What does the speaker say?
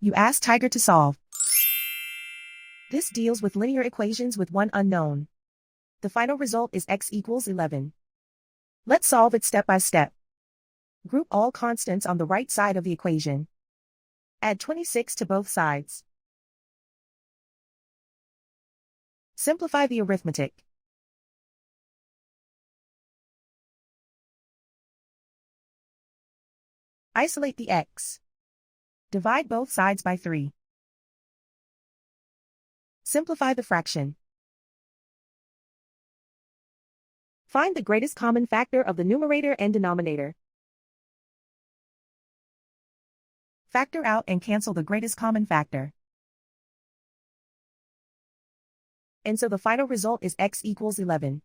You ask Tiger to solve. This deals with linear equations with one unknown. The final result is x equals 11. Let's solve it step by step. Group all constants on the right side of the equation. Add 26 to both sides. Simplify the arithmetic. Isolate the x. Divide both sides by 3. Simplify the fraction. Find the greatest common factor of the numerator and denominator. Factor out and cancel the greatest common factor. And so the final result is x equals 11.